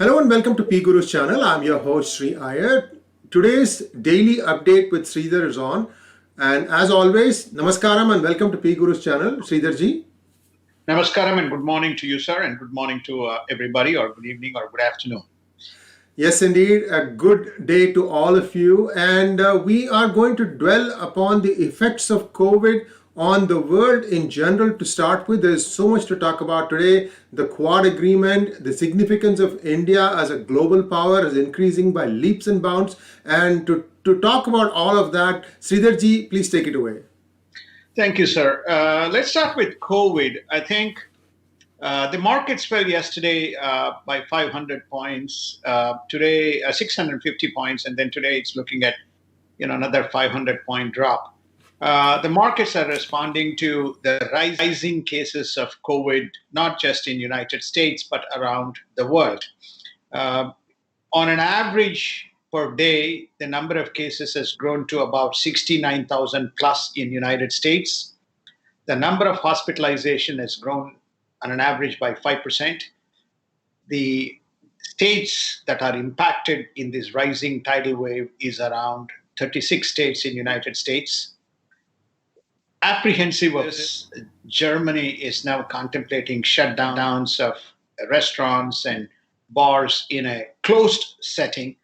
Hello and welcome to PGurus channel. I'm your host Sree Iyer. Today's daily update with Sridhar is on. And as always, namaskaram and welcome to PGurus channel. Sridhar ji. Namaskaram and good morning to you, sir, and good morning to everybody, or good evening, or good afternoon. Yes, indeed, a good day to all of you. And we are going to dwell upon the effects of COVID on the world in general to start with. There's so much to talk about today. The Quad Agreement, the significance of India as a global power is increasing by leaps and bounds. And to talk about all of that, Sridhar ji, please take it away. Thank you, sir. Let's start with COVID. I think the markets fell yesterday by 500 points. Today, 650 points, and then today it's looking at another 500-point drop. The markets are responding to the rising cases of COVID, not just in United States but around the world. Uh, on an average per day, the number of cases has grown to about 69,000 plus in United States. The number of hospitalization has grown on an average by 5%. The states that are impacted in this rising tidal wave is around 36 states in United States. Apprehensive of this, Germany is now contemplating shutdowns of restaurants and bars in a closed setting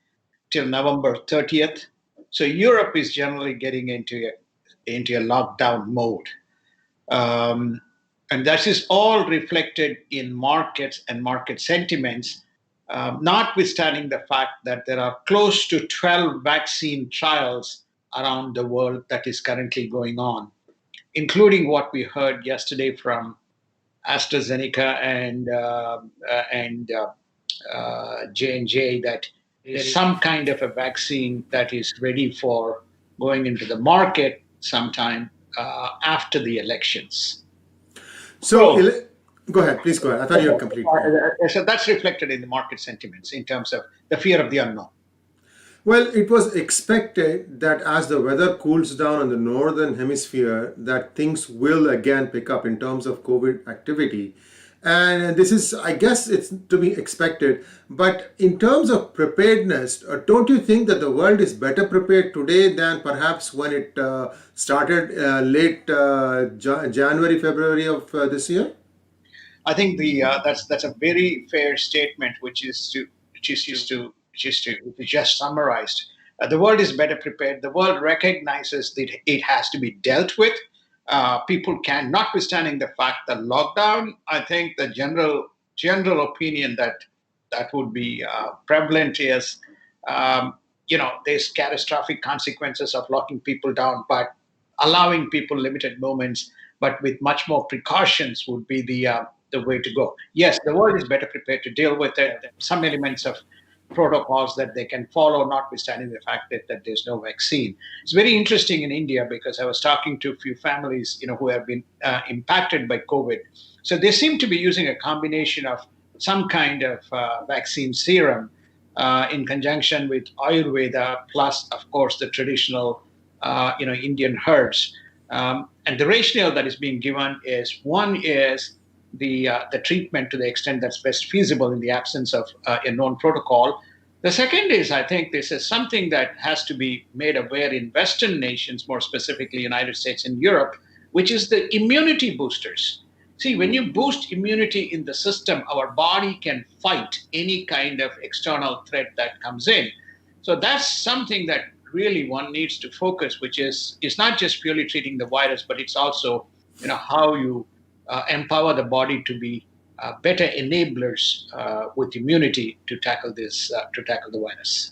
till November 30th. So Europe is generally getting into a lockdown mode. Um, and that is all reflected in markets and market sentiments, notwithstanding the fact that there are close to 12 vaccine trials around the world that is currently going on, including what we heard yesterday from AstraZeneca and J&J, that there's some kind of a vaccine that is ready for going into the market sometime after the elections. So, So, go ahead, please go ahead. I thought you had complete. so that's reflected in the market sentiments in terms of the fear of the unknown. Well, it was expected that as the weather cools down in the northern hemisphere, that things will again pick up in terms of COVID activity. And this is, I guess, it's to be expected. But in terms of preparedness, don't you think that the world is better prepared today than perhaps when it started late January, February of this year? I think the that's a very fair statement, which is just summarized. The world is better prepared. The world recognizes that it has to be dealt with. People can, notwithstanding the fact that lockdown. I think the general opinion that would be prevalent is, there's catastrophic consequences of locking people down, but allowing people limited movements, but with much more precautions would be the way to go. Yes, the world is better prepared to deal with it. Some elements of protocols that they can follow, notwithstanding the fact that there's no vaccine. It's very interesting in India because I was talking to a few families, who have been impacted by COVID. So they seem to be using a combination of some kind of vaccine serum in conjunction with Ayurveda, plus, of course, the traditional, Indian herbs. And the rationale that is being given is, one is the treatment to the extent that's best feasible in the absence of a known protocol. The second is, I think this is something that has to be made aware in Western nations, more specifically United States and Europe, which is the immunity boosters. See, when you boost immunity in the system, our body can fight any kind of external threat that comes in. So that's something that really one needs to focus, which is not just purely treating the virus, but it's also how you empower the body to be better enablers with immunity to tackle the virus.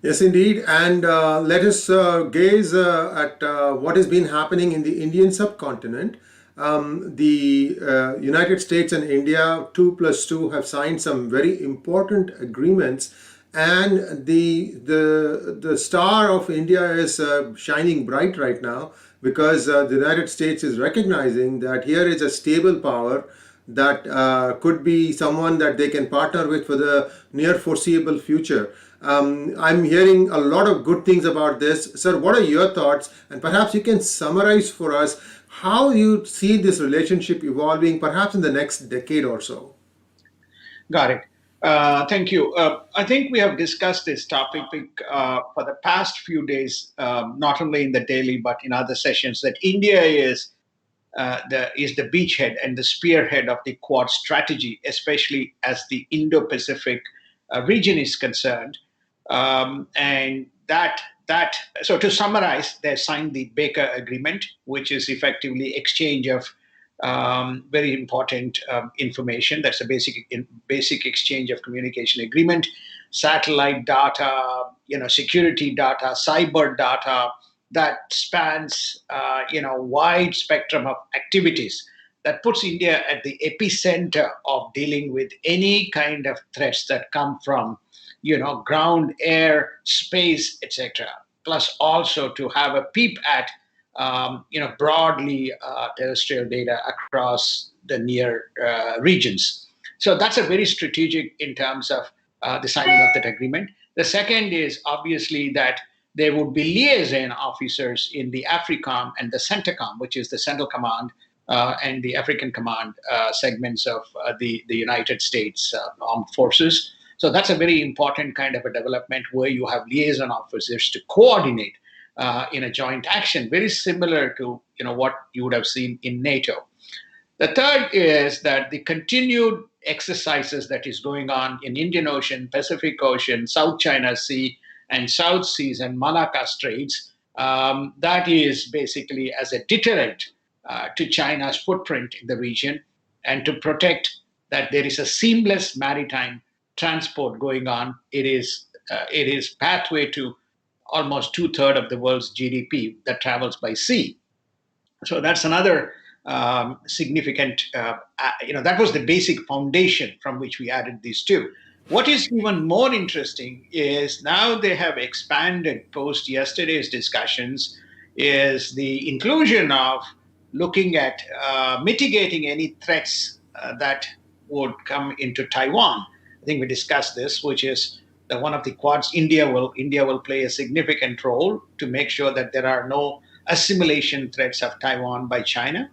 Yes, indeed. And let us gaze at what has been happening in the Indian subcontinent. The United States and India, 2+2, have signed some very important agreements. And the star of India is shining bright right now because the United States is recognizing that here is a stable power that could be someone that they can partner with for the near foreseeable future. I'm hearing a lot of good things about this. Sir, what are your thoughts? And perhaps you can summarize for us how you see this relationship evolving perhaps in the next decade or so. Got it. Thank you. I think we have discussed this topic for the past few days, not only in the daily but in other sessions. That India is the beachhead and the spearhead of the Quad strategy, especially as the Indo-Pacific region is concerned. And that so to summarize, they signed the Baker Agreement, which is effectively exchange of very important information. That's a basic exchange of communication agreement, satellite data, security data, cyber data that spans wide spectrum of activities that puts India at the epicenter of dealing with any kind of threats that come from ground, air, space, etc. Plus also to have a peep at broadly terrestrial data across the near regions. So that's a very strategic in terms of the signing of that agreement. The second is obviously that there would be liaison officers in the AFRICOM and the CENTACOM, which is the Central Command and the African Command segments of the United States Armed Forces. So that's a very important kind of a development where you have liaison officers to coordinate in a joint action, very similar to what you would have seen in NATO. The third is that the continued exercises that is going on in Indian Ocean, Pacific Ocean, South China Sea, and South Seas and Malacca Straits, that is basically as a deterrent to China's footprint in the region and to protect that there is a seamless maritime transport going on. It is pathway to almost two-thirds of the world's GDP that travels by sea. So that's another significant, that was the basic foundation from which we added these two. What is even more interesting is now they have expanded post yesterday's discussions is the inclusion of looking at mitigating any threats that would come into Taiwan. I think we discussed this, which is that one of the quads, India will play a significant role to make sure that there are no assimilation threats of Taiwan by China.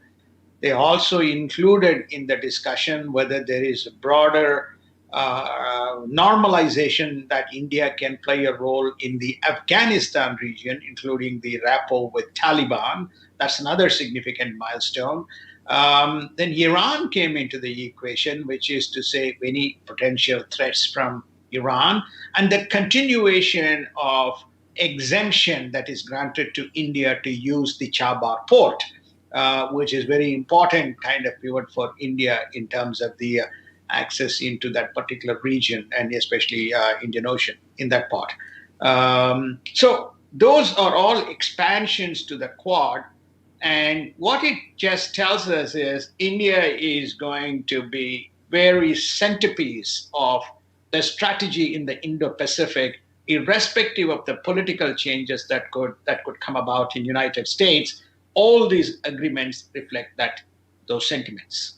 They also included in the discussion whether there is a broader normalization that India can play a role in the Afghanistan region, including the rapport with Taliban. That's another significant milestone. Then Iran came into the equation, which is to say any potential threats from Iran and the continuation of exemption that is granted to India to use the Chabahar port, which is very important kind of pivot for India in terms of the access into that particular region and especially Indian Ocean in that part. So those are all expansions to the Quad. And what it just tells us is India is going to be very centerpiece of the strategy in the Indo-Pacific, irrespective of the political changes that could come about in the United States. All these agreements reflect those sentiments.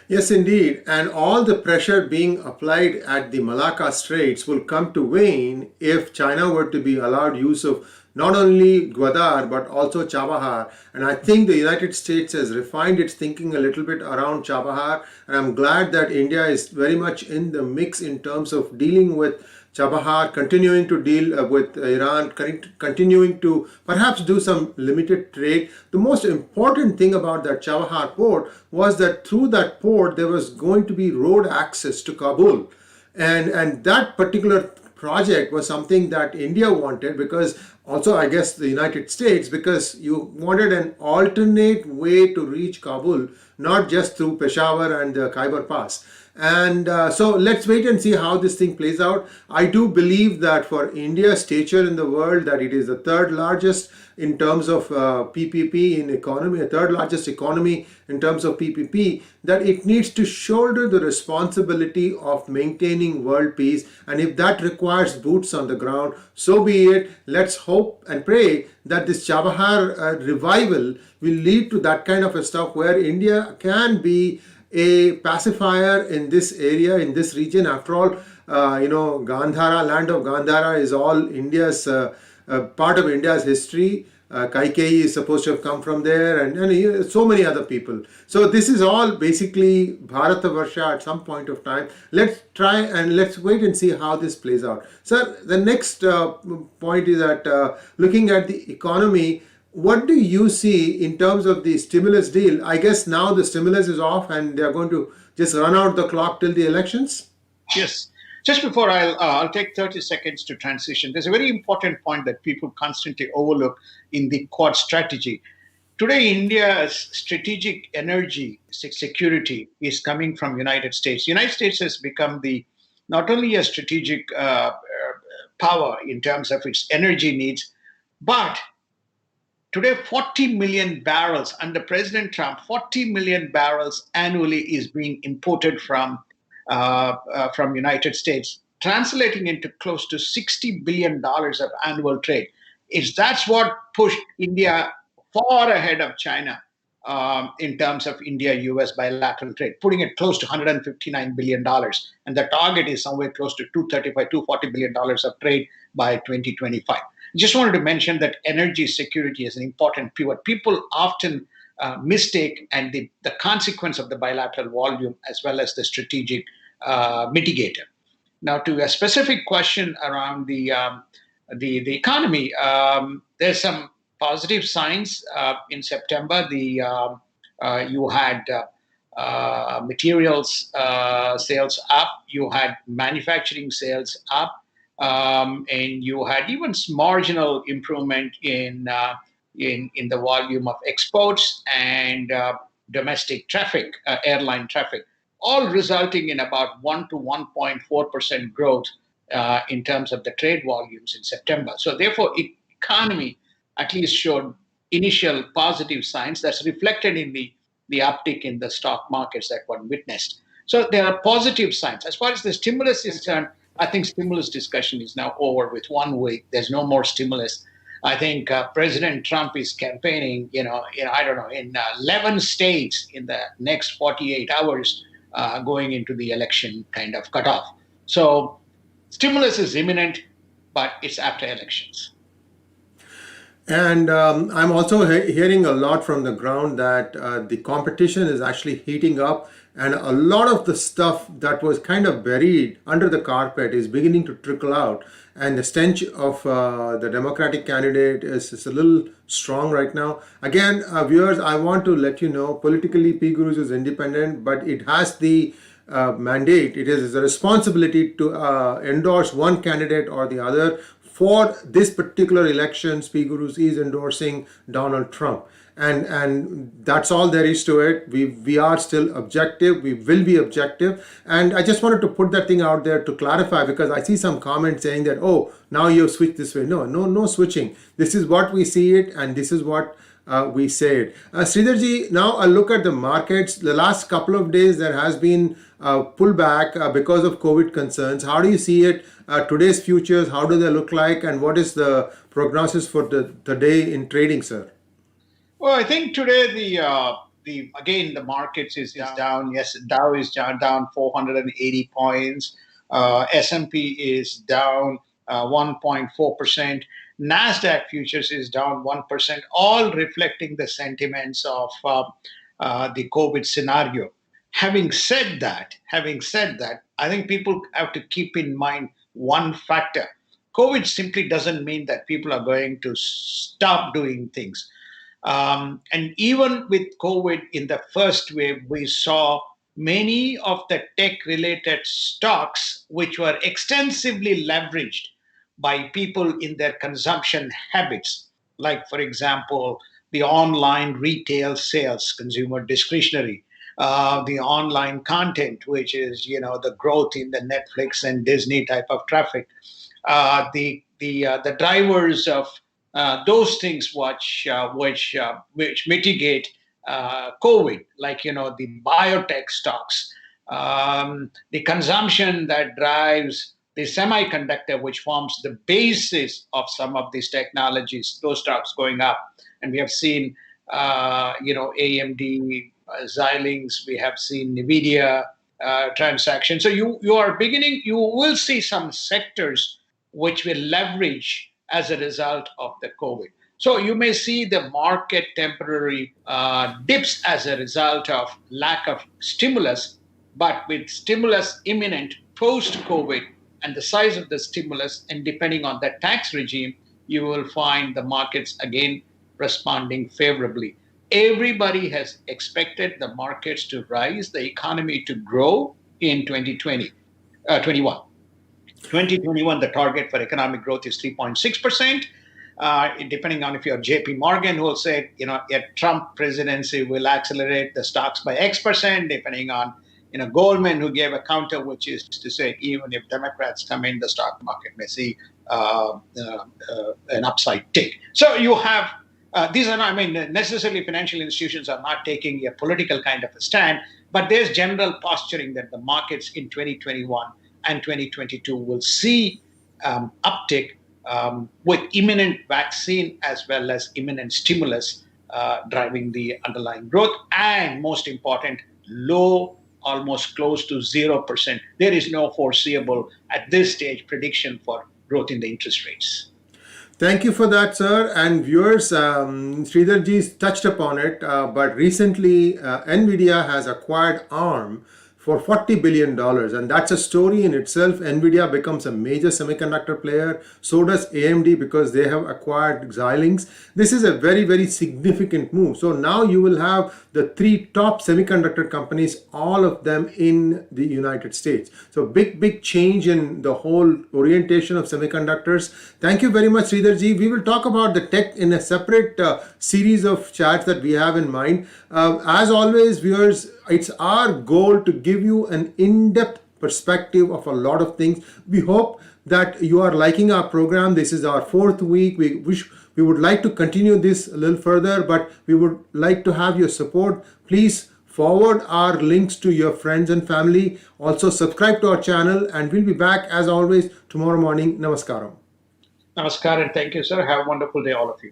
Yes, indeed. And all the pressure being applied at the Malacca Straits will come to wane if China were to be allowed use of not only Gwadar but also Chabahar. And I think the United States has refined its thinking a little bit around Chabahar. And I'm glad that India is very much in the mix in terms of dealing with Chabahar, continuing to deal with Iran, continuing to perhaps do some limited trade. The most important thing about that Chabahar port was that through that port there was going to be road access to Kabul. And that particular project was something that India wanted, because also I guess the United States, because you wanted an alternate way to reach Kabul, not just through Peshawar and the Khyber Pass. And so let's wait and see how this thing plays out. I do believe that for India's stature in the world, that it is the third largest in terms of PPP in economy, a third largest economy in terms of PPP, that it needs to shoulder the responsibility of maintaining world peace. And if that requires boots on the ground, so be it. Let's hope and pray that this Chabahar revival will lead to that kind of a stuff where India can be a pacifier in this area, in this region. After all, Gandhara, land of Gandhara is all India's, part of India's history. Kaikeyi is supposed to have come from there, and so many other people. So this is all basically Bharatavarsha at some point of time. Let's try and let's wait and see how this plays out. Sir, the next point is that looking at the economy, what do you see in terms of the stimulus deal? I guess now the stimulus is off and they're going to just run out the clock till the elections? Yes. Just before I'll take 30 seconds to transition. There's a very important point that people constantly overlook in the Quad strategy. Today, India's strategic energy security is coming from United States. United States has become the not only a strategic power in terms of its energy needs, but today 40 million barrels under President Trump, 40 million barrels annually is being imported from United States, translating into close to $60 billion of annual trade. That's what pushed India far ahead of China in terms of India-US bilateral trade, putting it close to $159 billion, and the target is somewhere close to 235, $240 billion of trade by 2025. Just wanted to mention that energy security is an important pivot. People often mistake and the consequence of the bilateral volume as well as the strategic mitigator. Now, to a specific question around the economy, there's some positive signs. In September, the you had materials sales up, you had manufacturing sales up, and you had even marginal improvement in the volume of exports and domestic traffic, airline traffic, all resulting in about 1 to 1.4% growth in terms of the trade volumes in September. So therefore, economy at least showed initial positive signs that's reflected in the uptick in the stock markets that one witnessed. So there are positive signs. As far as the stimulus is concerned, I think stimulus discussion is now over with 1 week. There's no more stimulus. I think President Trump is campaigning, I don't know, in 11 states in the next 48 hours, going into the election kind of cutoff. So stimulus is imminent, but it's after elections. And I'm also hearing a lot from the ground that the competition is actually heating up, and a lot of the stuff that was kind of buried under the carpet is beginning to trickle out. And the stench of the Democratic candidate is a little strong right now. Again, viewers, I want to let you know politically, PGurus is independent, but it has the mandate, it is a responsibility to endorse one candidate or the other. For this particular election, PGurus is endorsing Donald Trump. And that's all there is to it. We are still objective. We will be objective. And I just wanted to put that thing out there to clarify, because I see some comments saying that, oh, now you've switched this way. No switching. This is what we see it, and this is what we say it. Sridharji, now a look at the markets. The last couple of days there has been a pullback because of COVID concerns. How do you see it? Today's futures, how do they look like, and what is the prognosis for the day in trading, sir? Well, I think today the again the markets is down. Yes, Dow is down 480 points. S&P is down 1.4%. Nasdaq futures is down 1%. All reflecting the sentiments of the COVID scenario. Having said that, I think people have to keep in mind one factor. COVID simply doesn't mean that people are going to stop doing things. And even with COVID in the first wave, we saw many of the tech related stocks which were extensively leveraged by people in their consumption habits. Like, for example, the online retail sales, consumer discretionary, the online content, which is, the growth in the Netflix and Disney type of traffic, the drivers of those things which mitigate COVID, like the biotech stocks, the consumption that drives the semiconductor, which forms the basis of some of these technologies, those stocks going up, and we have seen AMD, Xilinx, we have seen Nvidia transactions. So you will see some sectors which will leverage as a result of the COVID. So you may see the market temporary dips as a result of lack of stimulus, but with stimulus imminent post COVID and the size of the stimulus, and depending on the tax regime, you will find the markets again responding favorably. Everybody has expected the markets to rise, the economy to grow in 21. 2021, the target for economic growth is 3.6%. Depending on if you're JP Morgan, who will say, a Trump presidency will accelerate the stocks by X%, depending on, Goldman, who gave a counter, which is to say, even if Democrats come in, the stock market may see an upside tick. So you have these are not, I mean, necessarily financial institutions are not taking a political kind of a stand, but there's general posturing that the markets in 2021 and 2022 will see uptick with imminent vaccine as well as imminent stimulus driving the underlying growth, and most important, low, almost close to 0%. There is no foreseeable at this stage prediction for growth in the interest rates. Thank you for that, sir. And viewers, Sridhar ji touched upon it, but recently NVIDIA has acquired ARM for $40 billion. And that's a story in itself. NVIDIA becomes a major semiconductor player. So does AMD because they have acquired Xilinx. This is a very, very significant move. So now you will have the three top semiconductor companies, all of them in the United States. So big change in the whole orientation of semiconductors. Thank you very much, Sridhar ji. We will talk about the tech in a separate series of chats that we have in mind. As always, viewers, it's our goal to give you an in-depth perspective of a lot of things. We hope that you are liking our program. This is our 4th week. We would like to continue this a little further, but we would like to have your support. Please forward our links to your friends and family. Also subscribe to our channel, and we'll be back as always tomorrow morning. Namaskaram. Namaskar, and thank you, sir. Have a wonderful day, all of you.